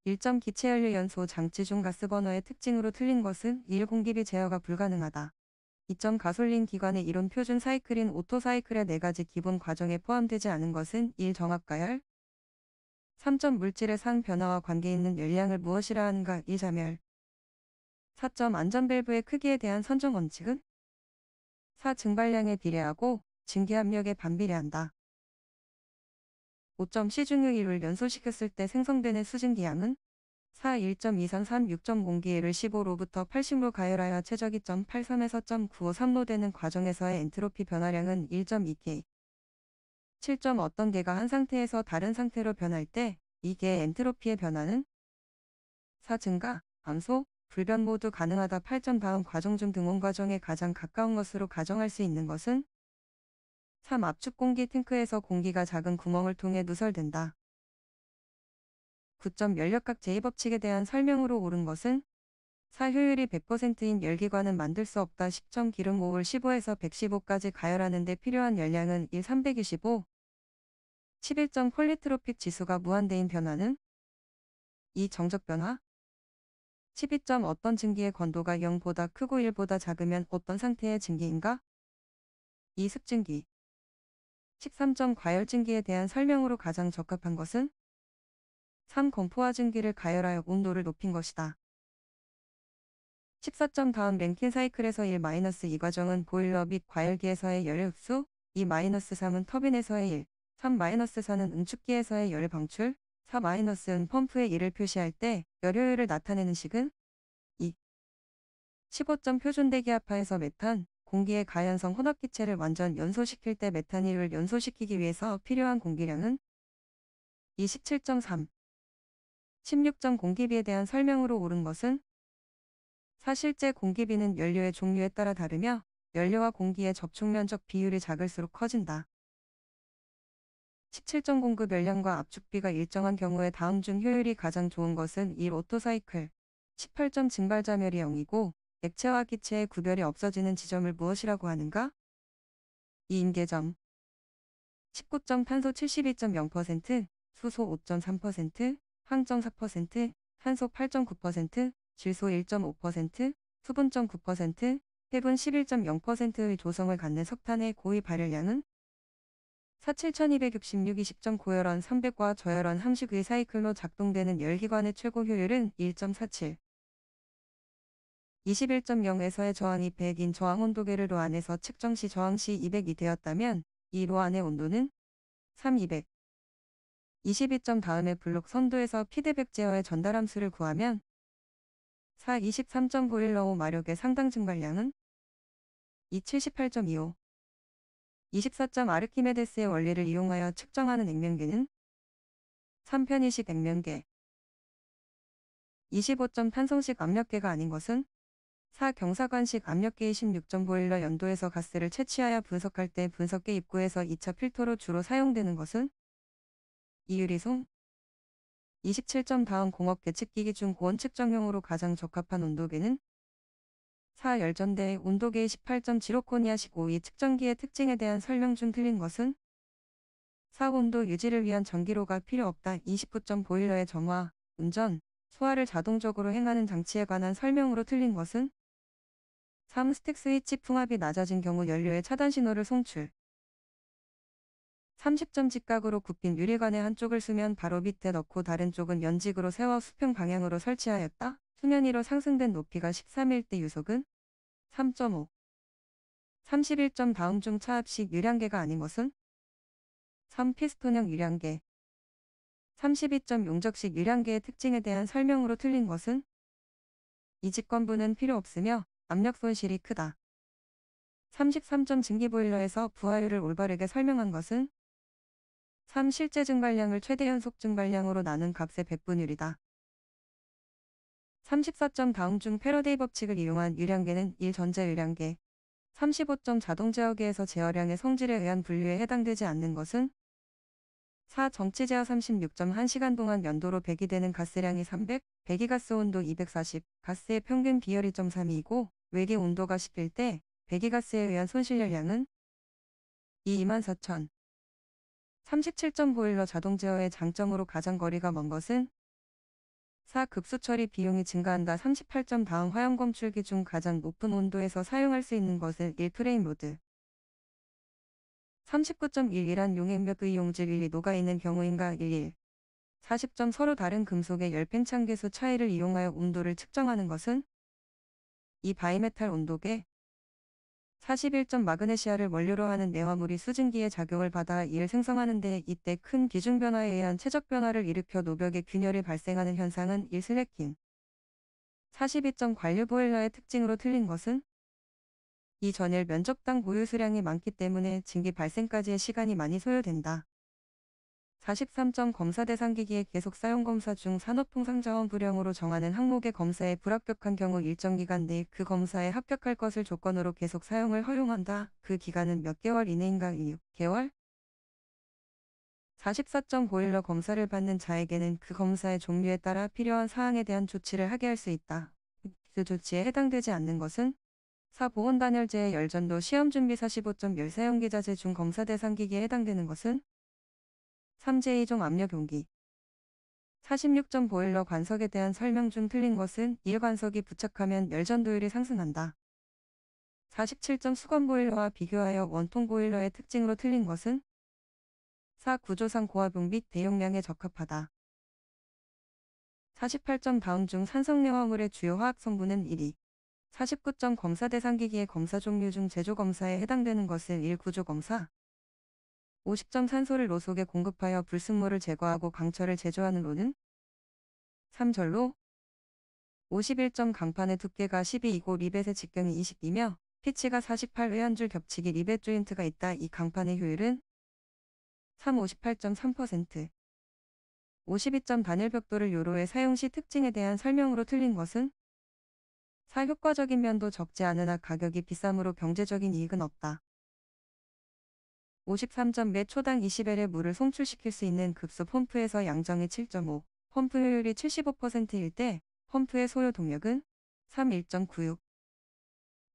1점 기체연료 연소 장치 중 가스버너의 특징으로 틀린 것은 1. 공기비 제어가 불가능하다. 2점 가솔린 기관의 이론 표준 사이클인 오토사이클의 4가지 기본 과정에 포함되지 않은 것은 1. 정압가열 3점 물질의 상 변화와 관계있는 열량을 무엇이라 하는가 2. 자멸 4점 안전밸브의 크기에 대한 선정 원칙은 4. 증발량에 비례하고 증기압력에 반비례한다. 5점 시중유일을 연소시켰을 때 생성되는 수증기량은 4. 1.233 6점 공기를 15로부터 80로 가열하여 최적 2.83에서 0.953로 되는 과정에서의 엔트로피 변화량은 1.2K 7점 어떤 개가 한 상태에서 다른 상태로 변할 때 이 개의 엔트로피의 변화는 4. 증가, 감소, 불변 모두 가능하다. 8점 다음 과정 중 등온 과정에 가장 가까운 것으로 가정할 수 있는 것은 3. 압축 공기 탱크에서 공기가 작은 구멍을 통해 누설된다. 9점 열역각 제2법칙에 대한 설명으로 옳은 것은 4. 효율이 100%인 열기관은 만들 수 없다. 10점 기름 5을 15에서 115까지 가열하는 데 필요한 열량은 1. 325 11점 폴리트로픽 지수가 무한대인 변화는 2. 정적 변화 12점 어떤 증기의 건도가 0보다 크고 1보다 작으면 어떤 상태의 증기인가? 2. 습증기 13점 과열 증기에 대한 설명으로 가장 적합한 것은 3. 건포화 증기를 가열하여 온도를 높인 것이다. 14점 다음 랭킨 사이클에서 1-2 과정은 보일러 및 과열기에서의 열의 흡수, 2-3은 터빈에서의 1, 3-4는 응축기에서의 열 방출, 4-은 펌프의 1을 표시할 때 열효율을 나타내는 식은 2. 15점 표준 대기압하에서 메탄, 공기의 가연성 혼합기체를 완전 연소시킬 때 메탄 1을 연소시키기 위해서 필요한 공기량은 27.3 16점 공기비에 대한 설명으로 옳은 것은 4. 실제 공기비는 연료의 종류에 따라 다르며 연료와 공기의 접촉면적 비율이 작을수록 커진다. 17점 공급 열량과 압축비가 일정한 경우에 다음 중 효율이 가장 좋은 것은 1. 오토사이클 18점 증발자멸이 0이고 액체와 기체의 구별이 없어지는 지점을 무엇이라고 하는가? 2. 임계점 19점 탄소 72.0%, 수소 5.3%, 황점 4%, 탄소 8.9%, 질소 1.5%, 수분 0.9%, 폐분 11.0%의 조성을 갖는 석탄의 고위 발열량은 47266 20점 고열원 300과 저열원 30의 사이클로 작동되는 열기관의 최고 효율은 1.47 21.0에서의 저항이 100인 저항 온도계를 로 안에서 측정 시 저항 시 200이 되었다면 이 로 안의 온도는 3, 200 22점 다음에 블록 선도에서 피드백 제어의 전달 함수를 구하면 4. 23점 보일러 5 마력의 상당 증발량은 2. 78.25 24점 아르키메데스의 원리를 이용하여 측정하는 액면계는 3. 편의식 액면계 25점 탄성식 압력계가 아닌 것은 4. 경사관식 압력계의 16점 보일러 연도에서 가스를 채취하여 분석할 때 분석계 입구에서 2차 필터로 주로 사용되는 것은 2. 유리송 27점 다음 공업 계측기기 중 고온 측정용으로 가장 적합한 온도계는 4. 열전대의 온도계의 18점 지로코니아식 5. 이 측정기의 특징에 대한 설명 중 틀린 것은 4. 온도 유지를 위한 전기로가 필요 없다. 29점 보일러의 점화, 운전, 소화를 자동적으로 행하는 장치에 관한 설명으로 틀린 것은 3. 스택 스위치 풍압이 낮아진 경우 연료의 차단 신호를 송출 30점 직각으로 굽힌 유리관의 한쪽을 수면 바로 밑에 넣고 다른 쪽은 연직으로 세워 수평 방향으로 설치하였다. 수면 위로 상승된 높이가 13일 때 유속은 3.5 31점 다음 중 차압식 유량계가 아닌 것은 3. 피스톤형 유량계 32점 용접식 유량계의 특징에 대한 설명으로 틀린 것은 이 직관부는 필요 없으며 압력 손실이 크다. 33점 증기보일러에서 부하율을 올바르게 설명한 것은 3. 실제 증발량을 최대 연속 증발량으로 나눈 값의 백분율이다. 34점 다음 중 패러데이 법칙을 이용한 유량계는 1. 전자유량계 35점 자동 제어계에서 제어량의 성질에 의한 분류에 해당되지 않는 것은 4. 정치 제어 36점 1시간 동안 연도로 배기되는 가스량이 300, 배기가스 온도 240, 가스의 평균 비열 2.32이고 외기 온도가 10일 때 배기가스에 의한 손실열량은 2,24000 37점 보일러 자동 제어의 장점으로 가장 거리가 먼 것은 4. 급수 처리 비용이 증가한다. 38점 다음 화형 검출기 중 가장 높은 온도에서 사용할 수 있는 것은 1. 프레임 로드. 39.11한 용액몇의 용질 1, 2 녹아있는 경우인가 11. 40점 서로 다른 금속의 열팽창계수 차이를 이용하여 온도를 측정하는 것은 2. 바이메탈 온도계. 41점 마그네시아를 원료로 하는 내화물이 수증기의 작용을 받아 이를 생성하는 데 이때 큰 비중 변화에 의한 최적 변화를 일으켜 노벽에 균열이 발생하는 현상은 1. 슬래킹. 42점 관류 보일러의 특징으로 틀린 것은 2. 전일 면적당 보유 수량이 많기 때문에 증기 발생까지의 시간이 많이 소요된다. 43점 검사 대상 기기의 계속 사용 검사 중 산업통상자원 불량으로 정하는 항목의 검사에 불합격한 경우 일정 기간 내에 그 검사에 합격할 것을 조건으로 계속 사용을 허용한다. 그 기간은 몇 개월 이내인가 6개월? 44점 보일러 검사를 받는 자에게는 그 검사의 종류에 따라 필요한 사항에 대한 조치를 하게 할 수 있다. 그 조치에 해당되지 않는 것은 4. 보온단열재의 열전도 시험준비 45점 열사용기자재 중 검사 대상 기기에 해당되는 것은 3. 제2종 압력용기. 46점 보일러 관석에 대한 설명 중 틀린 것은 1. 관석이 부착하면 열전도율이 상승한다. 47점 수건 보일러와 비교하여 원통 보일러의 특징으로 틀린 것은 4. 구조상 고화용 및 대용량에 적합하다. 48점 다음 중 산성내화물의 주요 화학 성분은 1위. 49점 검사 대상 기기의 검사 종류 중 제조 검사에 해당되는 것은 1. 구조 검사. 50점 산소를 로 속에 공급하여 불순물을 제거하고 강철을 제조하는 로는 3. 절로. 51점 강판의 두께가 12이고 리벳의 직경이 22며 피치가 48의 한 줄 겹치기 리벳 조인트가 있다. 이 강판의 효율은 3. 58.3%. 52점 단일 벽돌을 요로의 사용 시 특징에 대한 설명으로 틀린 것은 4. 효과적인 면도 적지 않으나 가격이 비싸므로 경제적인 이익은 없다. 53점 매 초당 20L의 물을 송출시킬 수 있는 급수 펌프에서 양정이 7.5, 펌프 효율이 75%일 때 펌프의 소요 동력은 3. 1.96.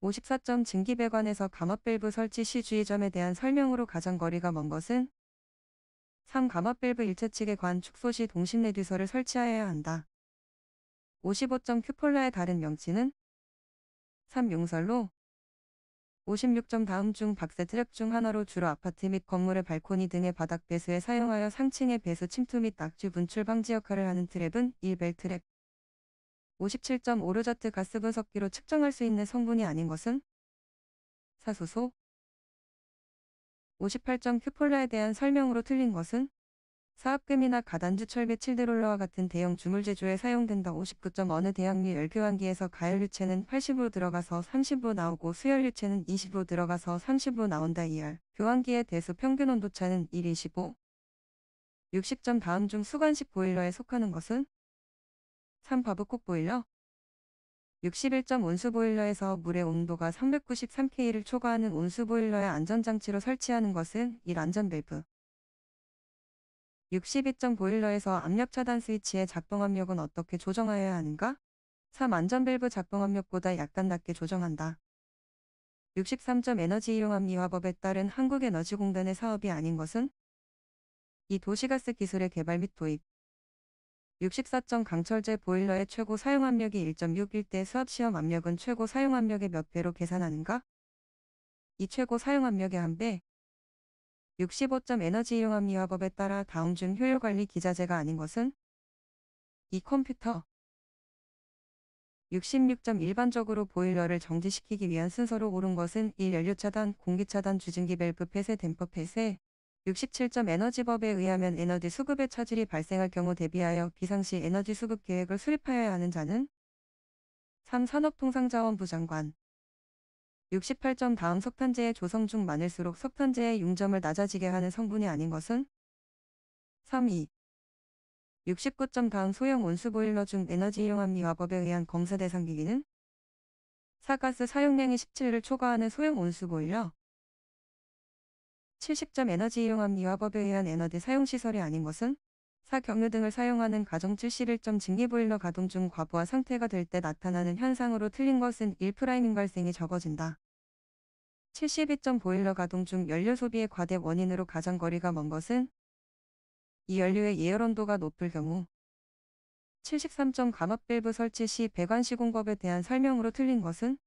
54점 증기배관에서 감압밸브 설치 시 주의점에 대한 설명으로 가장 거리가 먼 것은 3. 감압밸브 일체 측에 관 축소 시 동심 레듀서를 설치하여야 한다. 55점 큐폴라의 다른 명칭은 3. 용설로. 56점 다음 중 박스 트랩 중 하나로 주로 아파트 및 건물의 발코니 등의 바닥 배수에 사용하여 상층의 배수 침투 및 낙주 분출 방지 역할을 하는 트랩은 1. 벨트랩. 57점 오르자트 가스 분석기로 측정할 수 있는 성분이 아닌 것은 4. 수소. 58점 큐폴라에 대한 설명으로 틀린 것은 4. 합금이나 가단주 철배 칠드롤러와 같은 대형 주물 제조에 사용된다. 59점 어느 대학류 열교환기에서 가열유체는 80으로 들어가서 30으로 나오고 수열유체는 20으로 들어가서 30으로 나온다. 2열 교환기의 대수 평균 온도차는 1, 25. 60점 다음 중 수관식 보일러에 속하는 것은 3. 바브콕 보일러. 61점 온수보일러에서 물의 온도가 393K를 초과하는 온수보일러의 안전장치로 설치하는 것은 1. 안전밸브. 62점 보일러에서 압력 차단 스위치의 작동 압력은 어떻게 조정하여야 하는가? 3. 안전밸브 작동 압력보다 약간 낮게 조정한다. 63점 에너지 이용합리화법에 따른 한국에너지공단의 사업이 아닌 것은 2. 도시가스 기술의 개발 및 도입. 64점 강철제 보일러의 최고 사용 압력이 1.61 대 수압시험 압력은 최고 사용 압력의 몇 배로 계산하는가? 2. 최고 사용 압력의 한 배. 65점 에너지 이용합리화법에 따라 다음 중 효율관리 기자재가 아닌 것은 2. 컴퓨터. 66점 일반적으로 보일러를 정지시키기 위한 순서로 옳은 것은 1. 연료차단, 공기차단, 주증기 밸브 폐쇄, 댐퍼 폐쇄. 67점 에너지법에 의하면 에너지 수급의 차질이 발생할 경우 대비하여 비상시 에너지 수급 계획을 수립하여야 하는 자는 3. 산업통상자원부 장관. 68점 다음 석탄재의 조성 중 많을수록 석탄재의 융점을 낮아지게 하는 성분이 아닌 것은 3. 2. 69점 다음 소형 온수보일러 중 에너지 이용합리화법에 의한 검사 대상 기기는 4. 가스 사용량이 17을 초과하는 소형 온수보일러. 70점 에너지 이용합리화법에 의한 에너지 사용시설이 아닌 것은 4. 경유 등을 사용하는 가정 71점 증기보일러 가동 중 과부하 상태가 될 때 나타나는 현상으로 틀린 것은 1. 프라이밍 발생이 적어진다. 72점 보일러 가동 중 연료 소비의 과대 원인으로 가장 거리가 먼 것은 이 연료의 예열 온도가 높을 경우. 73점 감압 밸브 설치 시 배관 시공법에 대한 설명으로 틀린 것은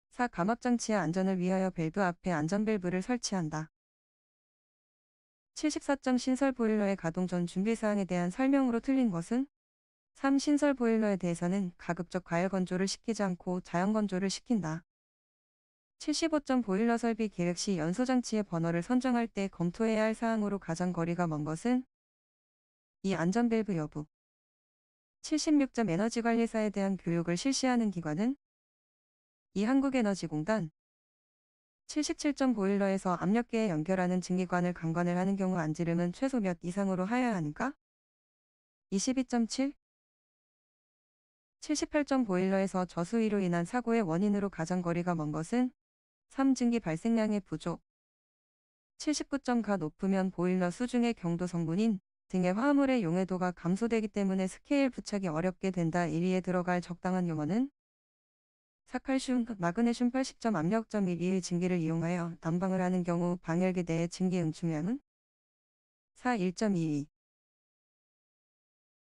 4. 감압 장치의 안전을 위하여 밸브 앞에 안전 밸브를 설치한다. 74점 신설 보일러의 가동 전 준비 사항에 대한 설명으로 틀린 것은 3. 신설 보일러에 대해서는 가급적 과열 건조를 시키지 않고 자연 건조를 시킨다. 75점 보일러 설비 계획 시 연소 장치의 번호를 선정할 때 검토해야 할 사항으로 가장 거리가 먼 것은 2. 안전 밸브 여부. 76점 에너지관리사에 대한 교육을 실시하는 기관은 2. 한국에너지공단. 77점 보일러에서 압력계에 연결하는 증기관을 강관을 하는 경우 안지름은 최소 몇 이상으로 하여야 하는가? 22.7. 78점 보일러에서 저수위로 인한 사고의 원인으로 가장 거리가 먼 것은 3. 증기 발생량의 부족. 79점 가 높으면 보일러 수중의 경도 성분인 등의 화합물의 용해도가 감소되기 때문에 스케일 부착이 어렵게 된다. 1위에 들어갈 적당한 용어는 4. 칼슘, 마그네슘 80점 압력점 1위의 증기를 이용하여 난방을 하는 경우 방열기 내의 증기 응축량은 4. 1.22.